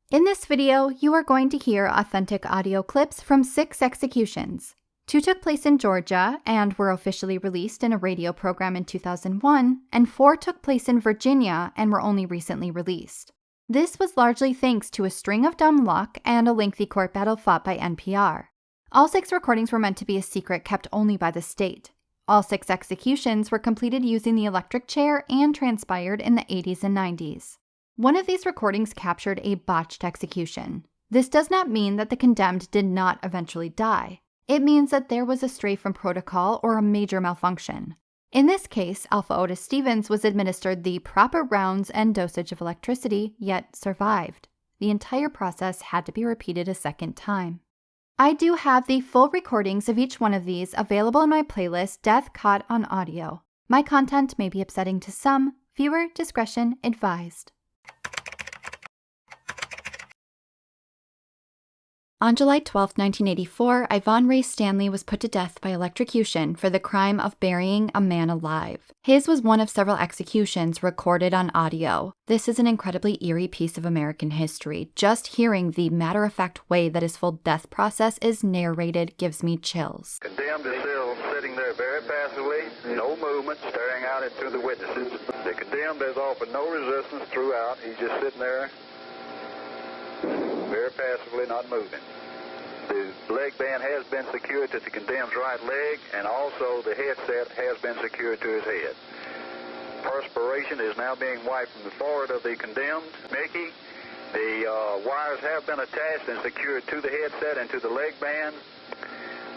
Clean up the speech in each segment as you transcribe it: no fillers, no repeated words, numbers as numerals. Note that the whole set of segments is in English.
In this video, you are going to hear authentic audio clips from 6 executions. 2 took place in Georgia and were officially released in a radio program in 2001, and 4 took place in Virginia and were only recently released. This was largely thanks to a string of dumb luck and a lengthy court battle fought by NPR. All 6 recordings were meant to be a secret kept only by the state. All 6 executions were completed using the electric chair and transpired in the 80s and 90s. One of these recordings captured a botched execution. This does not mean that the condemned did not eventually die. It means that there was a stray from protocol or a major malfunction. In this case, Alpha Otis Stevens was administered the proper rounds and dosage of electricity, yet survived. The entire process had to be repeated a second time. I do have the full recordings of each one of these available in my playlist Death Caught on Audio. My content may be upsetting to some. Viewer discretion advised. On July 12, 1984, Ivon Stanley was put to death by electrocution for the crime of burying a man alive. His was one of several executions recorded on audio. This is an incredibly eerie piece of American history. Just hearing the matter-of-fact way that his full death process is narrated gives me chills. Condemned is still sitting there very passively, no movement, staring out into the witnesses. The condemned has offered no resistance throughout. He's just sitting there very passively, not moving. The leg band has been secured to the condemned's right leg, and also the headset has been secured to his head. Perspiration is now being wiped from the forehead of the condemned. Mickey, the wires have been attached and secured to the headset and to the leg band.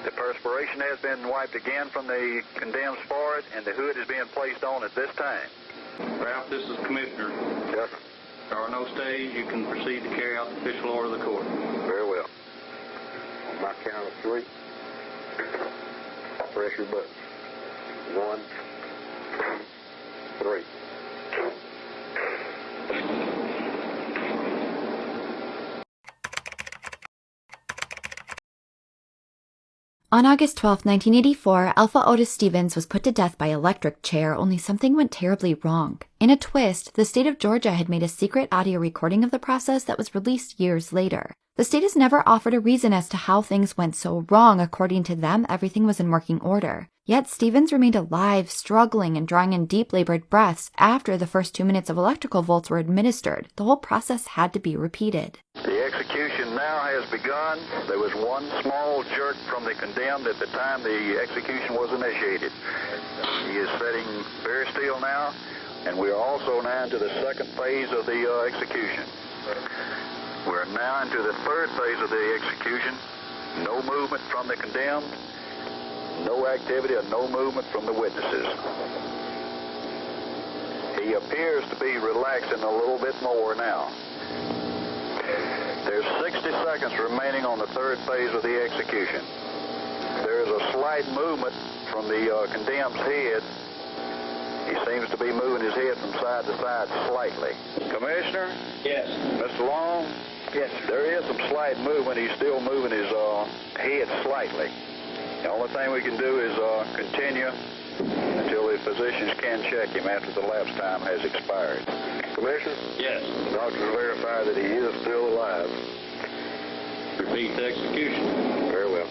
The perspiration has been wiped again from the condemned's forehead, and the hood is being placed on at this time. Ralph, this is Commissioner. Yes, sir. There are no stays. You can proceed to carry out the official order of the court. Very well. On my count of 3, press your button. 1, 2, 3. On August 12, 1984, Alpha Otis Stevens was put to death by electric chair, only something went terribly wrong. In a twist, the state of Georgia had made a secret audio recording of the process that was released years later. The state has never offered a reason as to how things went so wrong. According to them, everything was in working order. Yet Stevens remained alive, struggling and drawing in deep labored breaths after the first 2 minutes of electrical volts were administered. The whole process had to be repeated. The execution now has begun. There was one small jerk from the condemned at the time the execution was initiated. He is sitting very still now, and we are also now into the second phase of the execution. We're now into the third phase of the execution. No movement from the condemned, no activity or no movement from the witnesses. He appears to be relaxing a little bit more now. There's 60 seconds remaining on the third phase of the execution. There is a slight movement from the condemned's head. He seems to be moving his head from side to side slightly. Commissioner? Yes. Mr. Long? Yes. There is some slight movement. He's still moving his head slightly. The only thing we can do is continue until the physicians can check him after the lapse time has expired. Commissioner? Yes. The doctors verify that he is still alive. Repeat the execution. Very well.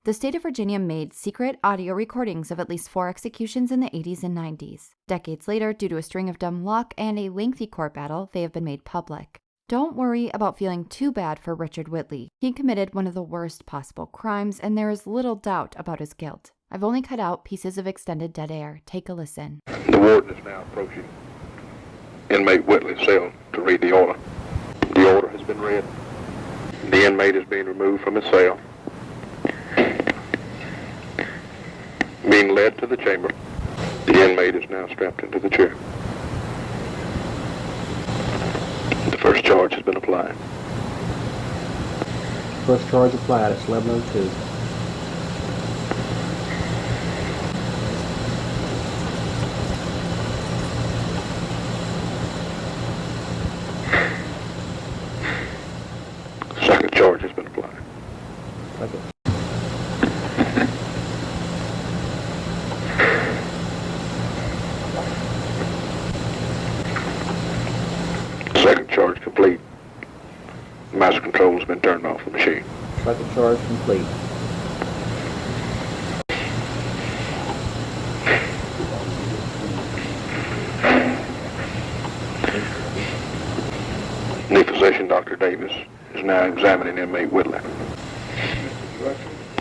The state of Virginia made secret audio recordings of at least 4 executions in the 80s and 90s. Decades later, due to a string of dumb luck and a lengthy court battle, they have been made public. Don't worry about feeling too bad for Richard Whitley. He committed one of the worst possible crimes, and there is little doubt about his guilt. I've only cut out pieces of extended dead air. Take a listen. The warden is now approaching inmate Whitley's cell to read the order. The order has been read. The inmate is being removed from his cell, being led to the chamber. The inmate is now strapped into the chair. The first charge has been applied. First charge applied. It's 11:02. Second charge has been applied. Okay. complete. Master control has been turned off the machine. Second charge complete. Knee physician, Dr. Davis, is now examining inmate Whitley.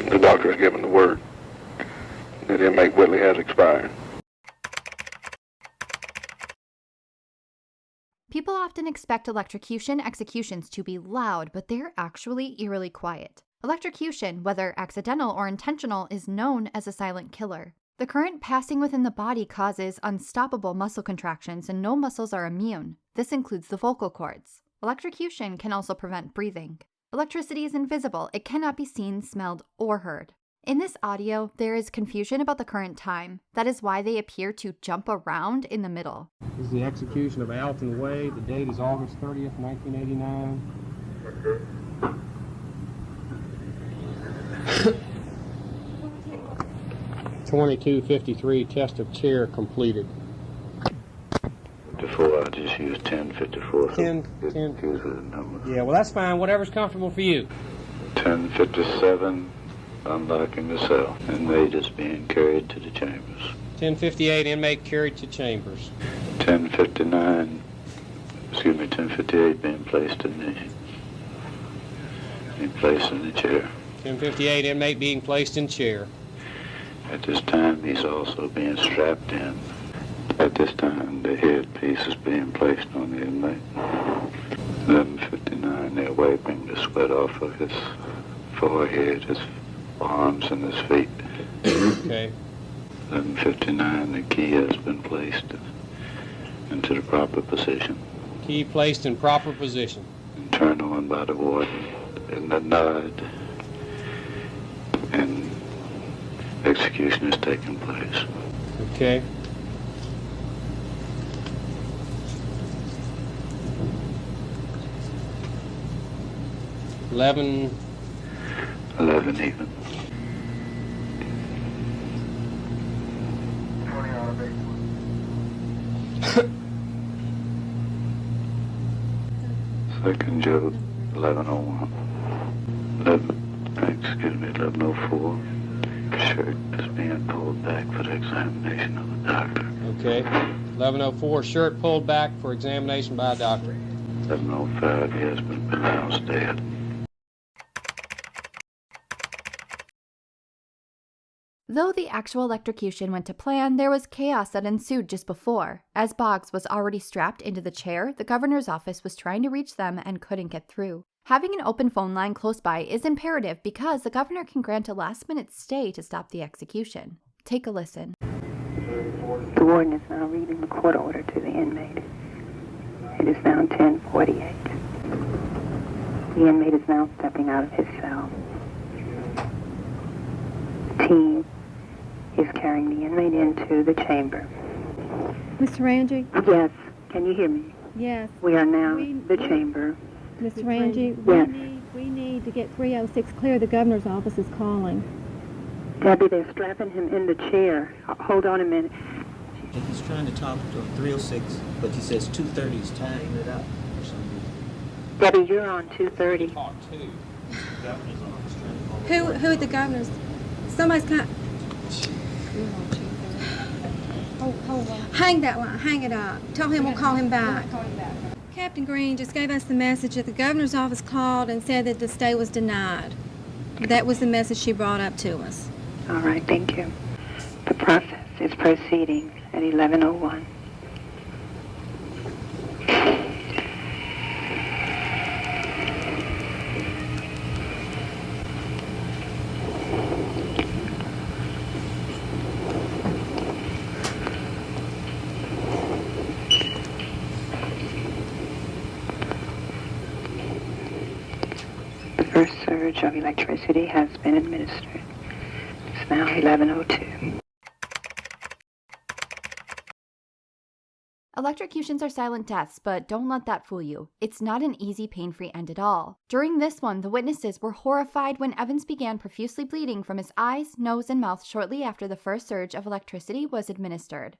The doctor has given the word that inmate Whitley has expired. People often expect electrocution executions to be loud, but they're actually eerily quiet. Electrocution, whether accidental or intentional, is known as a silent killer. The current passing within the body causes unstoppable muscle contractions, and no muscles are immune. This includes the vocal cords. Electrocution can also prevent breathing. Electricity is invisible. It cannot be seen, smelled, or heard. In this audio, there is confusion about the current time. That is why they appear to jump around in the middle. This is the execution of Alton Waye. The date is August 30th, 1989. 22:53, test of chair completed. 54, I just used 1054. 10. Confused with the numbers. Yeah, well, that's fine. Whatever's comfortable for you. 1057, unlocking the cell. Inmate is being carried to the chambers. 10:58, inmate carried to chambers. 1058 being placed in the chair. 10:58, inmate being placed in chair. At this time, he's also being strapped in. At this time, the headpiece is being placed on the inmate. 11:59, they're wiping the sweat off of his forehead, his arms, and his feet. Okay. 11:59, the key has been placed into the proper position. Key placed in proper position. And turned on by the warden in the nod. And execution is taking place. Okay. Eleven even. Second Joe, 1101. 1104. Shirt is being pulled back for the examination of the doctor. Okay. 1104, shirt pulled back for examination by a doctor. 1105, he has been pronounced dead. Though the actual electrocution went to plan, there was chaos that ensued just before. As Boggs was already strapped into the chair, the governor's office was trying to reach them and couldn't get through. Having an open phone line close by is imperative because the governor can grant a last-minute stay to stop the execution. Take a listen. The warden is now reading the court order to the inmate. It is now 10:48. The inmate is now stepping out of his cell. The team is carrying the inmate into the chamber. Mr. Rangi? Yes, can you hear me? Yes. We are now in the chamber. Mr. Rangi, Yes. we need to get 306 clear. The governor's office is calling. Debbie, they're strapping him in the chair. Hold on a minute. He's trying to talk to 306, but he says 230 is tying it up for some reason. Debbie, you're on 230. Who are the governors? Somebody's got... Hold on. Hang that one. Hang it up. Tell him we'll call him back. Captain Green just gave us the message that the governor's office called and said that the stay was denied. That was the message she brought up to us. All right, thank you. The process is proceeding at 11:01. The first surge of electricity has been administered. It's now 11:02. Electrocutions are silent deaths, but don't let that fool you. It's not an easy, pain-free end at all. During this one, the witnesses were horrified when Evans began profusely bleeding from his eyes, nose, and mouth shortly after the first surge of electricity was administered.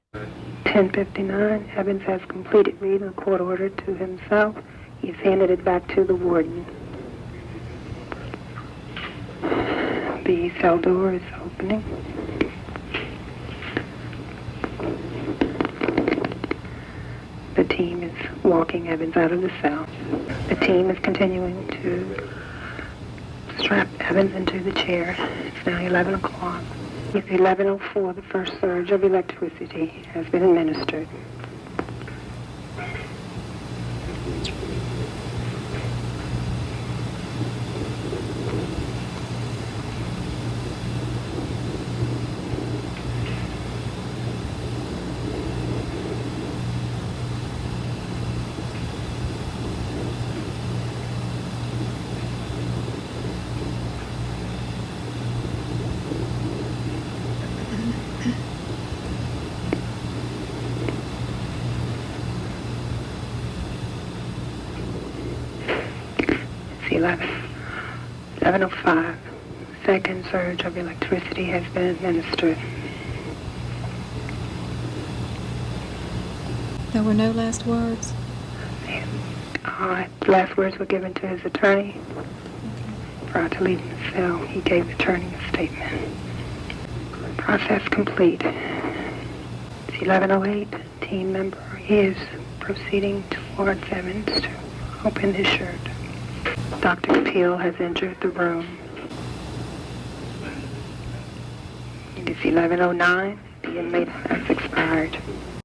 10:59, Evans has completed reading the court order to himself, He's handed it back to the warden. The cell door is opening. The team is walking Evans out of the cell. The team is continuing to strap Evans into the chair. It's now 11 o'clock. It's 11:04. The first surge of electricity has been administered. It's 11:05. Second surge of electricity has been administered. There were no last words? Last words were given to his attorney. Prior to leaving the cell, he gave the attorney a statement. Process complete. It's 11:08. Team member is proceeding towards Evans to open his shirt. Dr. Peel has entered the room. It is 11:09. The inmate has expired.